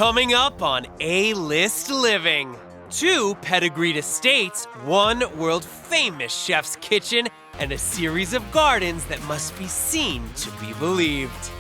Coming up on A-List Living. 2 Pedigreed estates, 1 world-famous chef's kitchen, and a series of gardens that must be seen to be believed.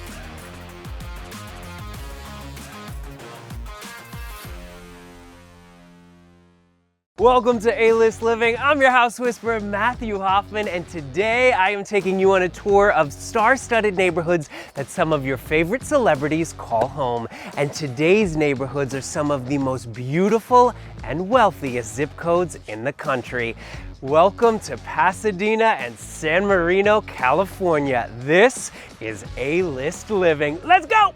Welcome to A-List Living. I'm your house whisperer, Matthew Hoffman, and today I am taking you on a tour of star-studded neighborhoods that some of your favorite celebrities call home. And today's neighborhoods are some of the most beautiful and wealthiest zip codes in the country. Welcome to Pasadena and San Marino, California. This is A-List Living. Let's go!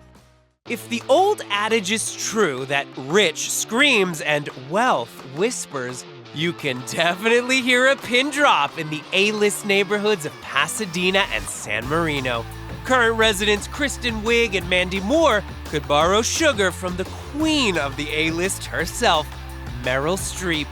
If the old adage is true that rich screams and wealth whispers, you can definitely hear a pin drop in the A-list neighborhoods of Pasadena and San Marino. Current residents Kristen Wiig and Mandy Moore could borrow sugar from the queen of the A-list herself, Meryl Streep.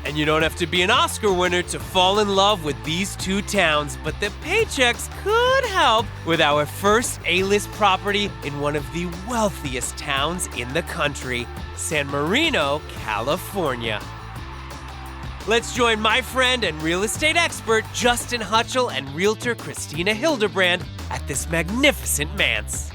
And you don't have to be an Oscar winner to fall in love with these 2 towns, but the paychecks could help with our first A-list property in one of the wealthiest towns in the country, San Marino, California. Let's join my friend and real estate expert Justin Hutchell and realtor Christina Hildebrand at this magnificent manse.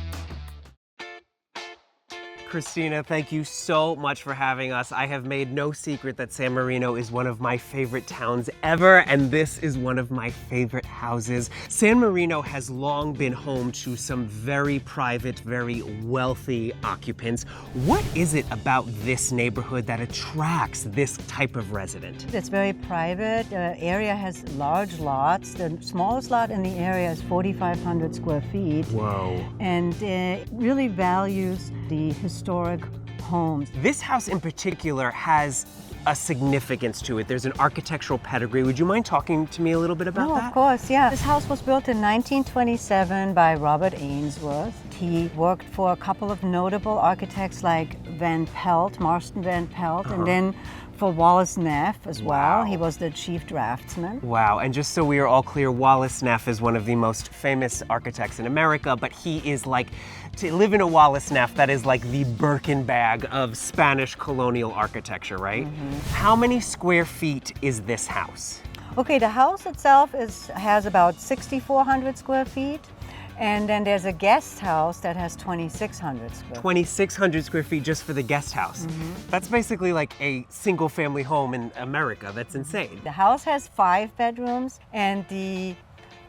Christina, thank you so much for having us. I have made no secret that San Marino is one of my favorite towns ever, and this is one of my favorite houses. San Marino has long been home to some very private, very wealthy occupants. What is it about this neighborhood that attracts this type of resident? It's very private. The area has large lots. The smallest lot in the area is 4,500 square feet. Whoa. And it really values the historic homes. This house in particular has a significance to it. There's an architectural pedigree. Would you mind talking to me a little bit about that? Of course, yeah. This house was built in 1927 by Robert Ainsworth. He worked for a couple of notable architects like Van Pelt, Marston Van Pelt, and then for Wallace Neff as well. Wow. He was the chief draftsman. Wow, and just so we are all clear, Wallace Neff is one of the most famous architects in America, but he is like, to live in a Wallace Neff, that is like the Birkin bag of Spanish colonial architecture, right? How many square feet is this house? Okay, the house itself has about 6,400 square feet. And then there's a guest house that has 2,600 square feet. 2,600 square feet just for the guest house. That's basically like a single family home in America. That's insane. The house has 5 bedrooms and the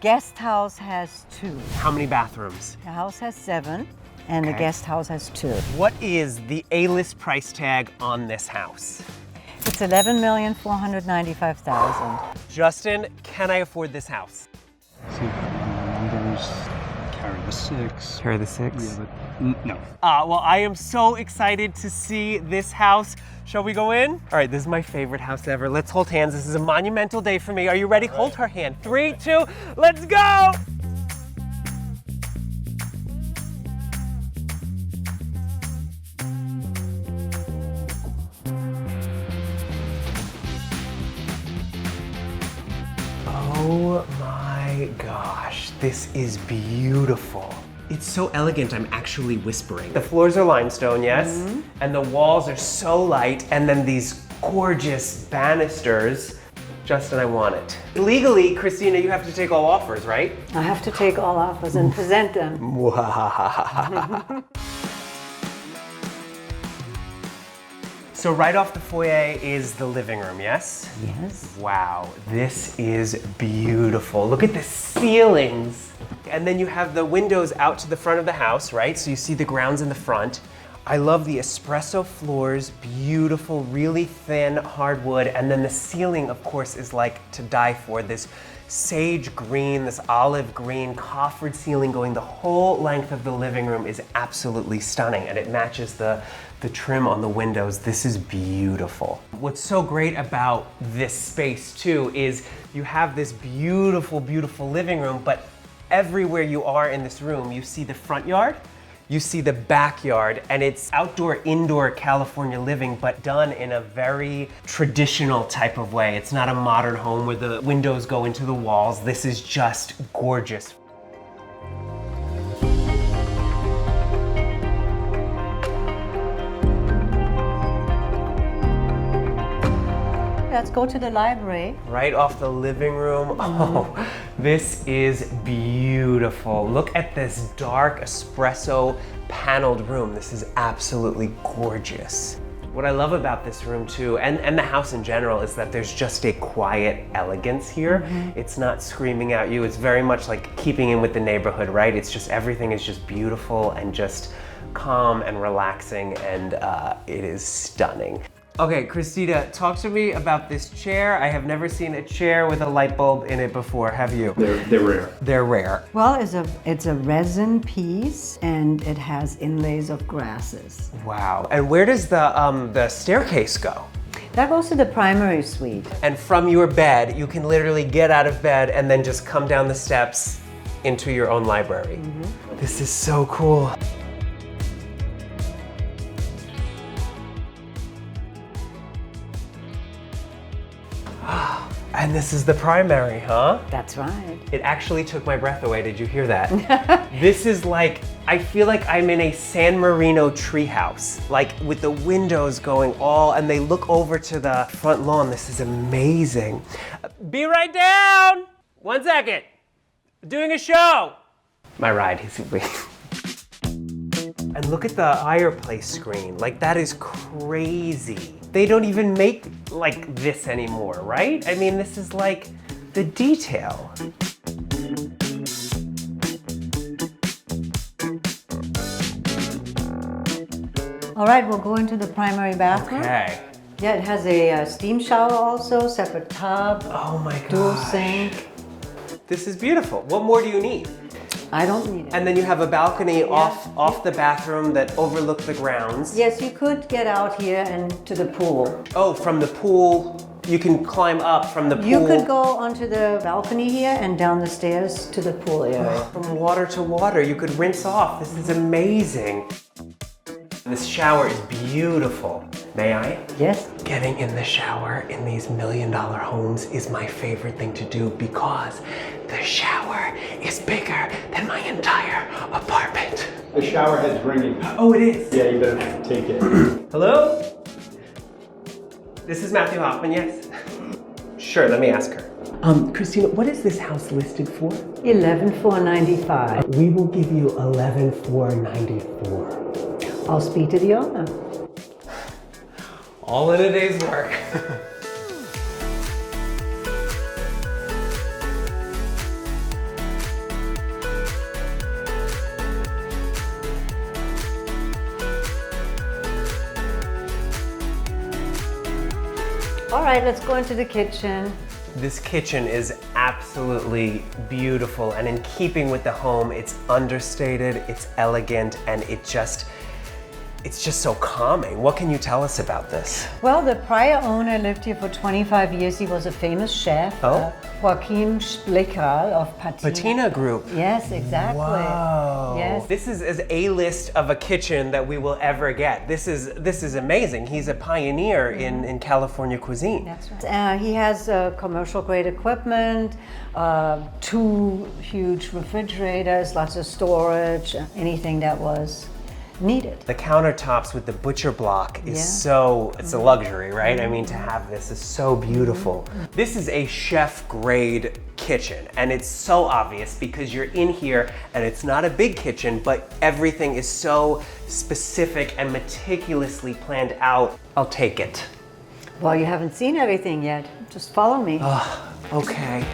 guest house has 2. How many bathrooms? The house has 7 and the guest house has 2. What is the A-list price tag on this house? It's $11,495,000. Justin, can I afford this house? See numbers. Carry the 6. Carry the 6? Yeah, but no. Well, I am so excited to see this house. Shall we go in? All right, this is my favorite house ever. Let's hold hands. This is a monumental day for me. Are you ready? Hold her hand. 3, 2, let's go! Oh my gosh, this is beautiful. It's so elegant, I'm actually whispering. The floors are limestone, yes? And the walls are so light, and then these gorgeous banisters. Justin, I want it. Legally, Christina, you have to take all offers, right? I have to take all offers and present them. So right off the foyer is the living room, yes? Yes. Wow, this is beautiful. Look at the ceilings. And then you have the windows out to the front of the house, right? So you see the grounds in the front. I love the espresso floors, beautiful, really thin hardwood. And then the ceiling, of course, is like to die for. This sage green, this olive green coffered ceiling going the whole length of the living room is absolutely stunning. And it matches the trim on the windows. This is beautiful. What's so great about this space too is you have this beautiful, beautiful living room, but everywhere you are in this room, you see the front yard, you see the backyard, and it's outdoor, indoor California living, but done in a very traditional type of way. It's not a modern home where the windows go into the walls. This is just gorgeous. let's go to the library. Right off the living room. Oh, this is beautiful. Look at this dark espresso paneled room. This is absolutely gorgeous. What I love about this room too, and the house in general, is that there's just a quiet elegance here. It's not screaming at you. It's very much like keeping in with the neighborhood, right? It's just, everything is just beautiful and just calm and relaxing, and it is stunning. Okay, Christina, talk to me about this chair. I have never seen a chair with a light bulb in it before, have you? They're rare. They're rare. Well, it's a resin piece, and it has inlays of grasses. Wow. And where does the staircase go? That goes to the primary suite. And from your bed, you can literally get out of bed and then just come down the steps into your own library. This is so cool. And this is the primary, huh? That's right. It actually took my breath away. Did you hear that? This is like, I feel like I'm in a San Marino treehouse, like with the windows going all, and they look over to the front lawn. This is amazing. Be right down. 1 second. Doing a show. My ride, he's waiting. And look at the fireplace screen. Like, that is crazy. They don't even make like this anymore, right? I mean, this is like the detail. All right, we'll go into the primary bathroom. Okay. Yeah, it has a steam shower also, separate tub, Oh my gosh. dual sink. This is beautiful. What more do you need? I don't need it. And then you have a balcony off the bathroom that overlook the grounds. Yes, you could get out here and to the pool. Oh, from the pool, you can climb up from the pool. You could go onto the balcony here and down the stairs to the pool area. From water to water, you could rinse off. This is amazing. This shower is beautiful. May I? Yes. Getting in the shower in these $1 million homes is my favorite thing to do because the shower is bigger than my entire apartment. The shower head's ringing. Oh, it is? Yeah, you better take it. Hello? This is Matthew Hoffman, yes? Sure, let me ask her. Christina, what is this house listed for? 11,495. We will give you 11,494. I'll speak to the owner. All in a day's work. All right, let's go into the kitchen. This kitchen is absolutely beautiful, and in keeping with the home, it's understated, it's elegant, and it's just so calming. What can you tell us about this? Well, the prior owner lived here for 25 years. He was a famous chef, Joachim Splichal of Patina. Patina Group. Yes, exactly. Wow. Yes. This is as A-list of a kitchen that we will ever get. This is amazing. He's a pioneer in California cuisine. That's right. He has commercial grade equipment, 2 huge refrigerators, lots of storage, anything that was needed. The countertops with the butcher block is it's a luxury, right? I mean, to have this is so beautiful. This is a chef grade kitchen, and it's so obvious because you're in here and it's not a big kitchen, but everything is so specific and meticulously planned out. I'll take it. Well, you haven't seen everything yet. Just follow me. Okay.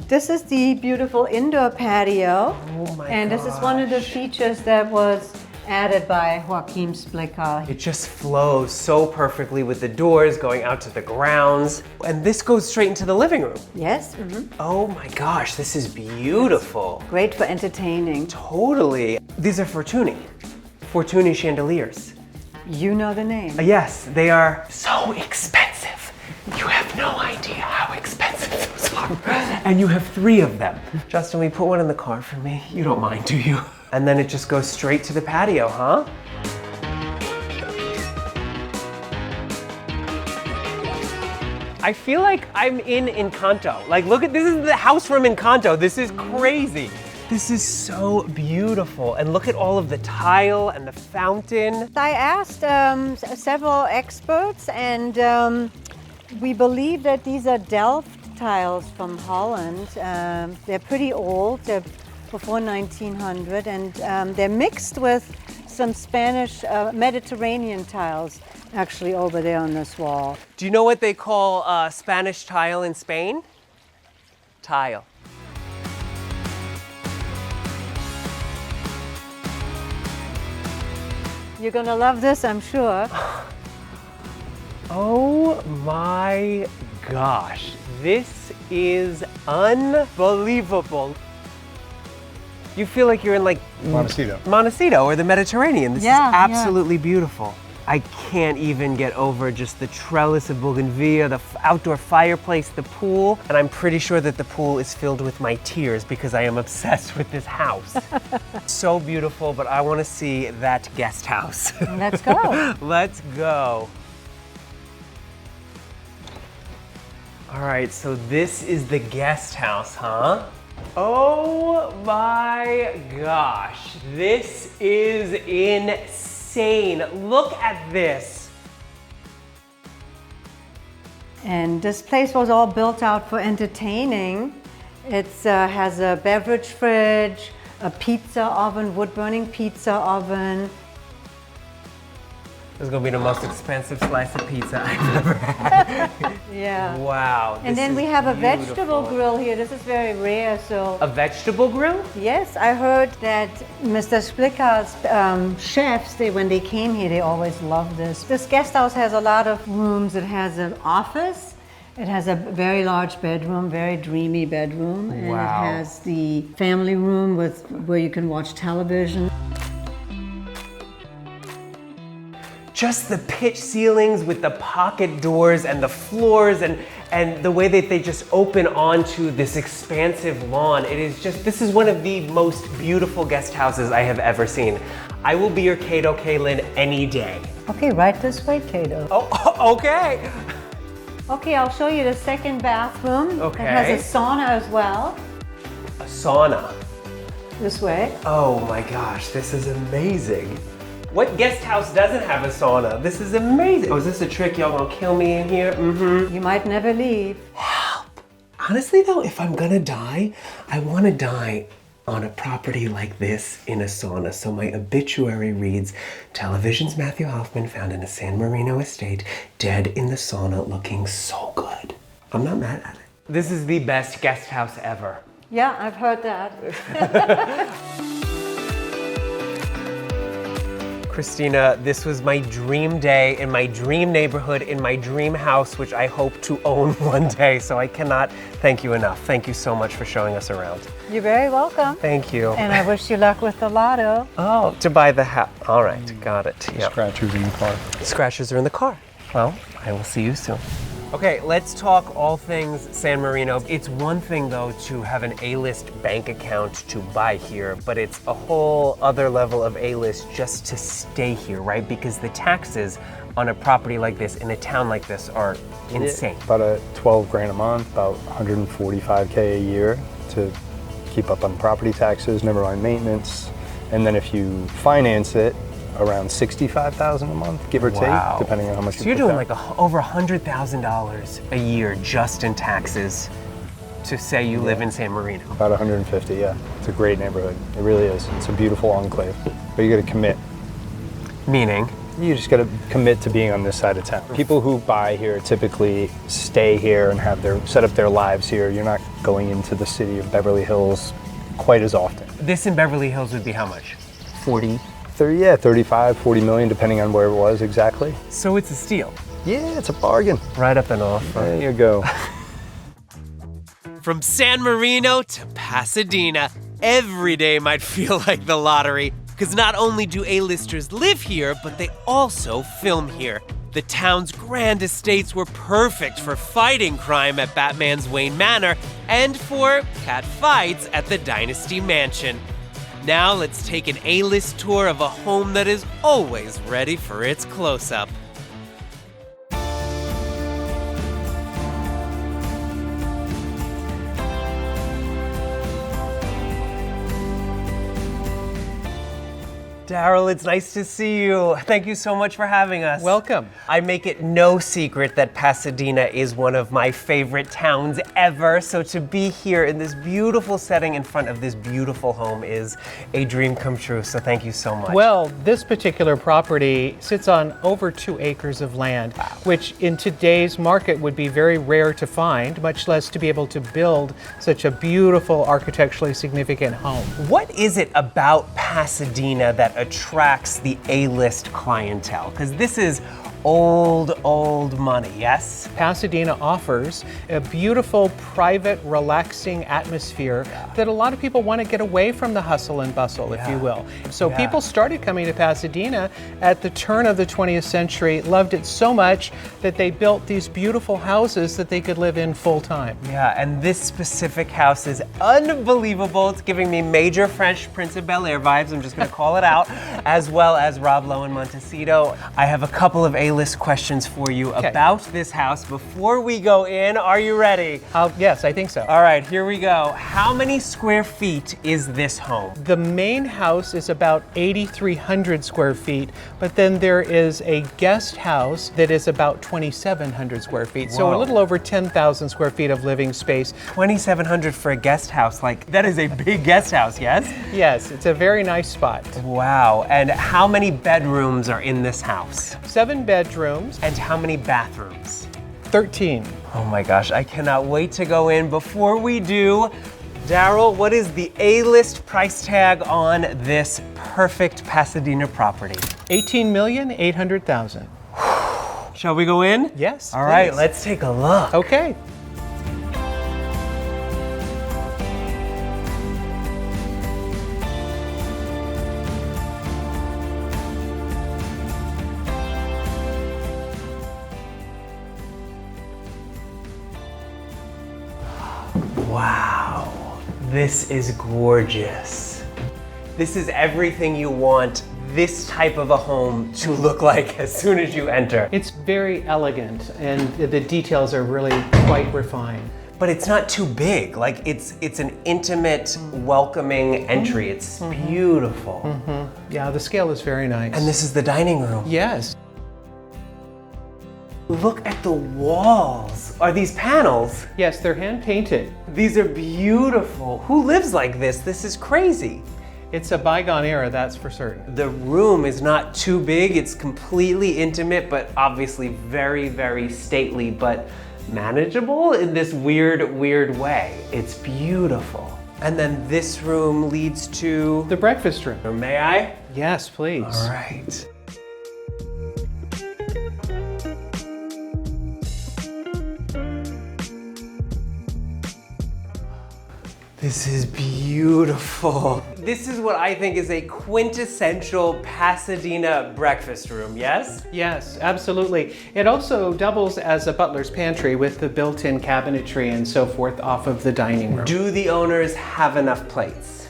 This is the beautiful indoor patio. Oh my And this is one of the features that was added by Joachim Splichal. It just flows so perfectly with the doors going out to the grounds. And this goes straight into the living room. Yes. Oh my gosh, this is beautiful. Great for entertaining. Totally. These are Fortuny chandeliers. You know the name. Yes, they are so expensive. You have no idea how expensive those are. And you have 3 of them. Justin, will you put one in the car for me? You don't mind, do you? And then it just goes straight to the patio, huh? I feel like I'm in Encanto. Like, look at, this is the house from Encanto. This is crazy. This is so beautiful. And look at all of the tile and the fountain. I asked several experts, and we believe that these are Delft tiles from Holland. They're pretty old. They're before 1900, and they're mixed with some Spanish Mediterranean tiles actually over there on this wall. Do you know what they call Spanish tile in Spain? Tile. You're gonna love this, I'm sure. Oh my gosh, this is unbelievable. You feel like you're in like Montecito or the Mediterranean. This is absolutely beautiful. I can't even get over just the trellis of bougainvillea, the outdoor fireplace, the pool, and I'm pretty sure that the pool is filled with my tears because I am obsessed with this house. So beautiful, but I want to see that guest house. Let's go. Let's go. All right, so this is the guest house, huh? Oh my gosh, this is insane. Look at this. And this place was all built out for entertaining. It has a beverage fridge, a pizza oven, wood-burning pizza oven. This is gonna be the most expensive slice of pizza I've ever had. Yeah. Wow. And then we have a vegetable grill here. This is very rare, so. A vegetable grill? Yes, I heard that Mr. Splicker's chefs, when they came here, they always loved this. This guest house has a lot of rooms. It has an office. It has a very large bedroom, very dreamy bedroom. And it has the family room where you can watch television. Just the pitch ceilings with the pocket doors and the floors and the way that they just open onto this expansive lawn. It is just, this is one of the most beautiful guest houses I have ever seen. I will be your Cato Kaylin any day. Okay, right this way, Cato. Oh, okay. Okay, I'll show you the second bathroom. Okay. It has a sauna as well. A sauna. This way. Oh my gosh, this is amazing. What guest house doesn't have a sauna? This is amazing. Oh, is this a trick? Y'all gonna kill me in here? Mm-hmm. You might never leave. Help. Honestly though, if I'm gonna die, I wanna die on a property like this in a sauna. So my obituary reads, television's Matthew Hoffman found in a San Marino estate, dead in the sauna, looking so good. I'm not mad at it. This is the best guest house ever. Yeah, I've heard that. Christina, this was my dream day in my dream neighborhood, in my dream house, which I hope to own one day. So I cannot thank you enough. Thank you so much for showing us around. You're very welcome. Thank you. And I wish you luck with the lotto. Oh, to buy the house. All right, got it. Yep. Scratchers in the car. Scratchers are in the car. Well, I will see you soon. Okay, let's talk all things San Marino. It's one thing though to have an A-list bank account to buy here, but it's a whole other level of A-list just to stay here, right? Because the taxes on a property like this, in a town like this, are insane. About 12 grand a month, about 145K a year to keep up on property taxes, never mind maintenance. And then if you finance it, around $65,000 a month, give or take, depending on how much so you're doing like over $100,000 a year just in taxes to say you live in San Marino. About 150, yeah. It's a great neighborhood. It really is. It's a beautiful enclave. But you gotta commit. Meaning? You just gotta commit to being on this side of town. People who buy here typically stay here and have set up their lives here. You're not going into the city of Beverly Hills quite as often. This in Beverly Hills would be how much? 40? 30, yeah, 35, 40 million, depending on where it was exactly. So it's a steal. Yeah, it's a bargain. Right up and off. There you go. From San Marino to Pasadena, every day might feel like the lottery, because not only do A-listers live here, but they also film here. The town's grand estates were perfect for fighting crime at Batman's Wayne Manor and for cat fights at the Dynasty Mansion. Now let's take an A-list tour of a home that is always ready for its close-up. Daryl, it's nice to see you. Thank you so much for having us. Welcome. I make it no secret that Pasadena is one of my favorite towns ever, so to be here in this beautiful setting in front of this beautiful home is a dream come true, so thank you so much. Well, this particular property sits on over 2 acres of land, which in today's market would be very rare to find, much less to be able to build such a beautiful, architecturally significant home. What is it about Pasadena that attracts the A-list clientele? Because this is old money, yes? Pasadena offers a beautiful, private, relaxing atmosphere that a lot of people want to get away from the hustle and bustle, if you will. So people started coming to Pasadena at the turn of the 20th century, loved it so much that they built these beautiful houses that they could live in full time. Yeah, and this specific house is unbelievable. It's giving me major Fresh Prince of Bel Air vibes, I'm just gonna call it out, as well as Rob Lowe and Montecito. I have a couple of A-list questions for you about this house. Before we go in, are you ready? Yes, I think so. All right, here we go. How many square feet is this home? The main house is about 8,300 square feet, but then there is a guest house that is about 2,700 square feet. So a little over 10,000 square feet of living space. 2,700 for a guest house. Like, that is a big guest house, yes? Yes, it's a very nice spot. Wow, and how many bedrooms are in this house? 7 bedrooms. And how many bathrooms? 13. Oh my gosh, I cannot wait to go in. Before we do, Daryl, what is the A-list price tag on this perfect Pasadena property? $18,800,000. Shall we go in? Yes. All right, please. let's take a look. Okay. Wow, this is gorgeous. This is everything you want this type of a home to look like as soon as you enter. It's very elegant and the details are really quite refined. But it's not too big. Like it's an intimate, welcoming entry. It's beautiful. Yeah, the scale is very nice. And this is the dining room. Yes. Look at the walls. Are these panels? Yes, they're hand painted. These are beautiful. Who lives like this? This is crazy. It's a bygone era, that's for certain. The room is not too big. It's completely intimate, but obviously very, very stately, but manageable in this weird way. It's beautiful. And then this room leads to The breakfast room. May I? Yes, please. All right. This is beautiful. This is what I think is a quintessential Pasadena breakfast room, yes? Yes, absolutely. It also doubles as a butler's pantry with the built-in cabinetry and so forth off of the dining room. Do the owners have enough plates?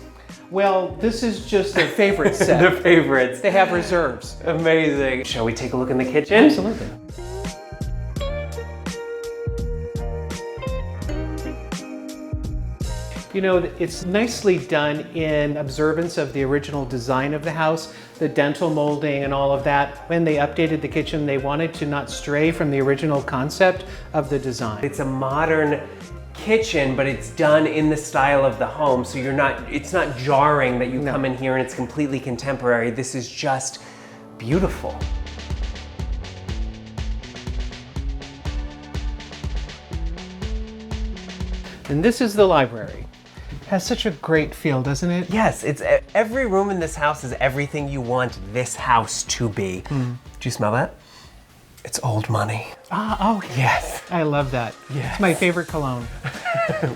Well, this is just their favorite set. The favorites. They have reserves. Amazing. Shall we take a look in the kitchen? Absolutely. You know, it's nicely done in observance of the original design of the house, the dental molding and all of that. When they updated the kitchen, they wanted to not stray from the original concept of the design. It's a modern kitchen, but it's done in the style of the home, so it's not jarring that you come in here and it's completely contemporary. This is just beautiful. And this is the library. Has such a great feel, doesn't it? Yes, every room in this house is everything you want this house to be. Do you smell that? It's old money. Oh, Yes. I love that. Yes. It's my favorite cologne.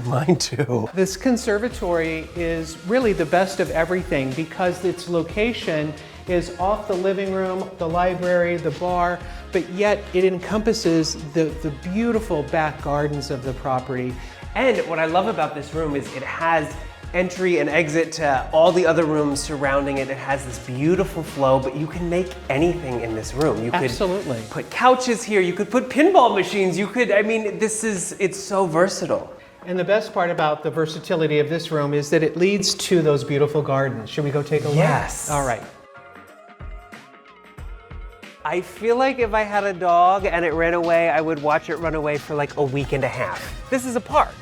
Mine too. This conservatory is really the best of everything because its location is off the living room, the library, the bar, but yet it encompasses the beautiful back gardens of the property. And what I love about this room is it has entry and exit to all the other rooms surrounding it. It has this beautiful flow, but you can make anything in this room. You Absolutely. could put couches here, you could put pinball machines, it's so versatile. And the best part about the versatility of this room is that it leads to those beautiful gardens. Should we go take a look? Yes. All right. I feel like if I had a dog and it ran away, I would watch it run away for like a week and a half. This is a park.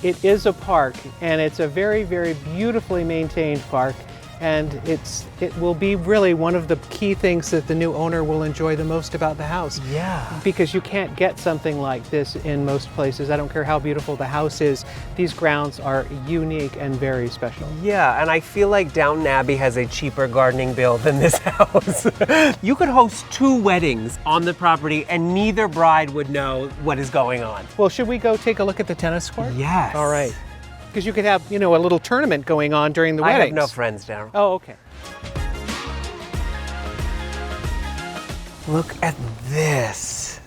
It is a park, and it's a very, very beautifully maintained park. And it will be really one of the key things that the new owner will enjoy the most about the house. Yeah. Because you can't get something like this in most places. I don't care how beautiful the house is. These grounds are unique and very special. Yeah, and I feel like Downton Abbey has a cheaper gardening bill than this house. You could host 2 weddings on the property and neither bride would know what is going on. Well, should we go take a look at the tennis court? Yes. All right. Because you could have, a little tournament going on during the weddings. I have no friends down. Oh, okay. Look at this.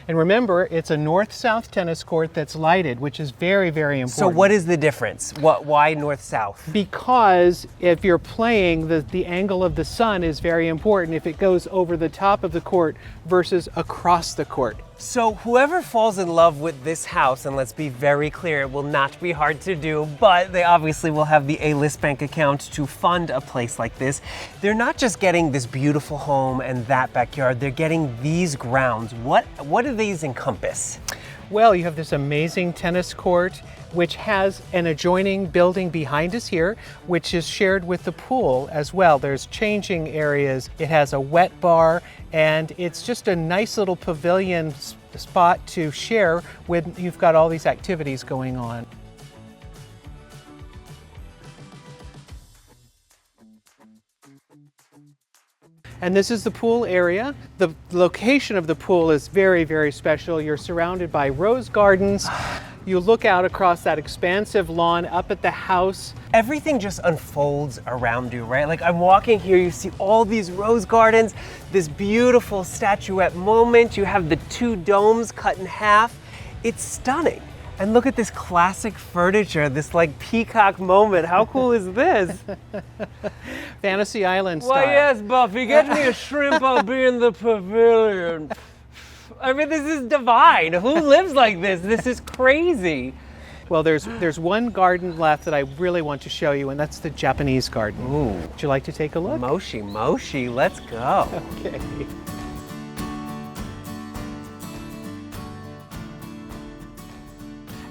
And remember, it's a north-south tennis court that's lighted, which is very, very important. So what is the difference? Why north-south? Because if you're playing, the angle of the sun is very important if it goes over the top of the court versus across the court. So whoever falls in love with this house, and let's be very clear, it will not be hard to do, but they obviously will have the A-list bank account to fund a place like this. They're not just getting this beautiful home and that backyard, they're getting these grounds. What do these encompass? Well, you have this amazing tennis court, which has an adjoining building behind us here, which is shared with the pool as well. There's changing areas. It has a wet bar, and it's just a nice little pavilion spot to share when you've got all these activities going on. And this is the pool area. The location of the pool is very, very special. You're surrounded by rose gardens. You look out across that expansive lawn up at the house. Everything just unfolds around you, right? Like I'm walking here, you see all these rose gardens, this beautiful statuette moment. You have the 2 domes cut in half. It's stunning. And look at this classic furniture, this like peacock moment. How cool is this? Fantasy Island style. Why yes, Buffy, get me a shrimp, I'll be in the pavilion. I mean, this is divine. Who lives like this? This is crazy. Well, there's one garden left that I really want to show you, and that's the Japanese garden. Ooh. Would you like to take a look? Moshi, let's go. Okay.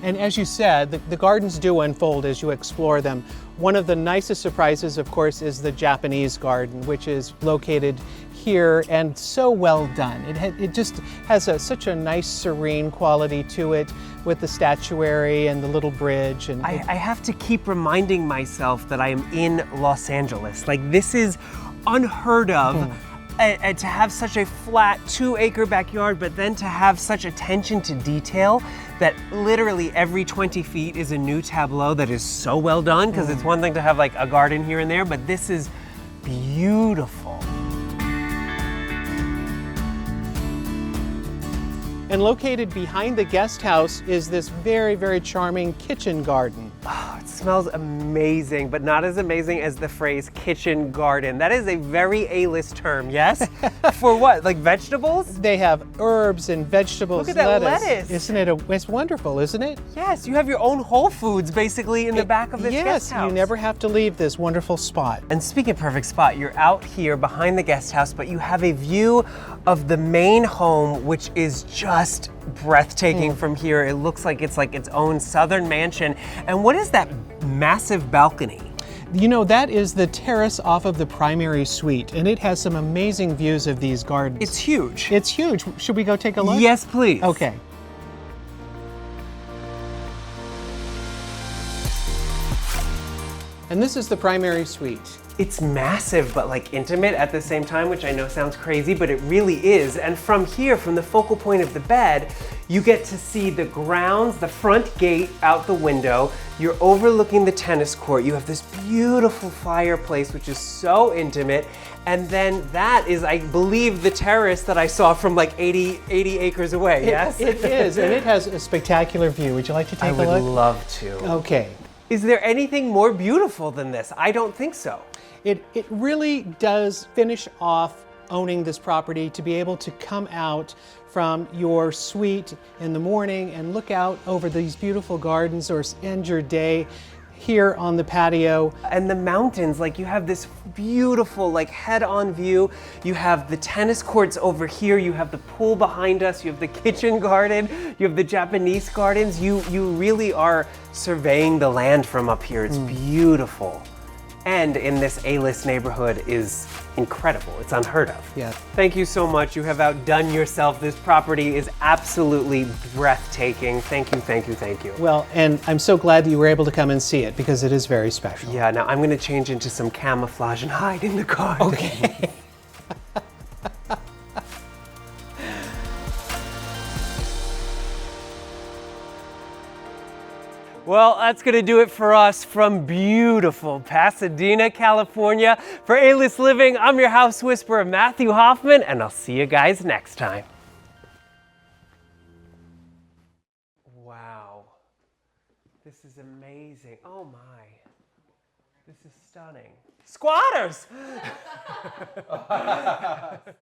And as you said, the gardens do unfold as you explore them. One of the nicest surprises, of course, is the Japanese garden, which is located here and so well done. It just has such a nice, serene quality to it with the statuary and the little bridge. And I have to keep reminding myself that I am in Los Angeles. Like, this is unheard of. And to have such a flat 2-acre backyard, but then to have such attention to detail that literally every 20 feet is a new tableau that is so well done, because it's one thing to have like a garden here and there, but this is beautiful. And located behind the guest house is this very, very charming kitchen garden. Oh, it smells amazing, but not as amazing as the phrase kitchen garden. That is a very A-list term, yes? For what, like vegetables? They have herbs and vegetables. Look at that lettuce. Isn't it? It's wonderful, isn't it? Yes, you have your own Whole Foods basically in the back of this guest house. Yes, you never have to leave this wonderful spot. And speaking of perfect spot, you're out here behind the guest house, but you have a view of the main home, which is just breathtaking from here. It looks like it's its own southern mansion. And what is that massive balcony? You know, that is the terrace off of the primary suite, and it has some amazing views of these gardens. It's huge. It's huge. Should we go take a look? Yes, please. Okay. And this is the primary suite. It's massive, but like intimate at the same time, which I know sounds crazy, but it really is. And from here, from the focal point of the bed, you get to see the grounds, the front gate out the window. You're overlooking the tennis court. You have this beautiful fireplace, which is so intimate. And then that is, I believe, the terrace that I saw from like 80 acres away, yes? It is, and it has a spectacular view. Would you like to take a look? I would love to. Okay. Is there anything more beautiful than this? I don't think so. It really does finish off owning this property to be able to come out from your suite in the morning and look out over these beautiful gardens or end your day here on the patio. And the mountains, like you have this beautiful like head-on view. You have the tennis courts over here, you have the pool behind us, you have the kitchen garden, you have the Japanese gardens. You really are surveying the land from up here. It's beautiful. And in this A-list neighborhood is incredible. It's unheard of. Yeah. Thank you so much. You have outdone yourself. This property is absolutely breathtaking. Thank you, thank you, thank you. Well, and I'm so glad that you were able to come and see it because it is very special. Yeah, now I'm gonna change into some camouflage and hide in the car. Okay. Well, that's gonna do it for us from beautiful Pasadena, California. For A-List Living, I'm your house whisperer, Matthew Hoffman, and I'll see you guys next time. Wow, this is amazing. Oh my, this is stunning. Squatters!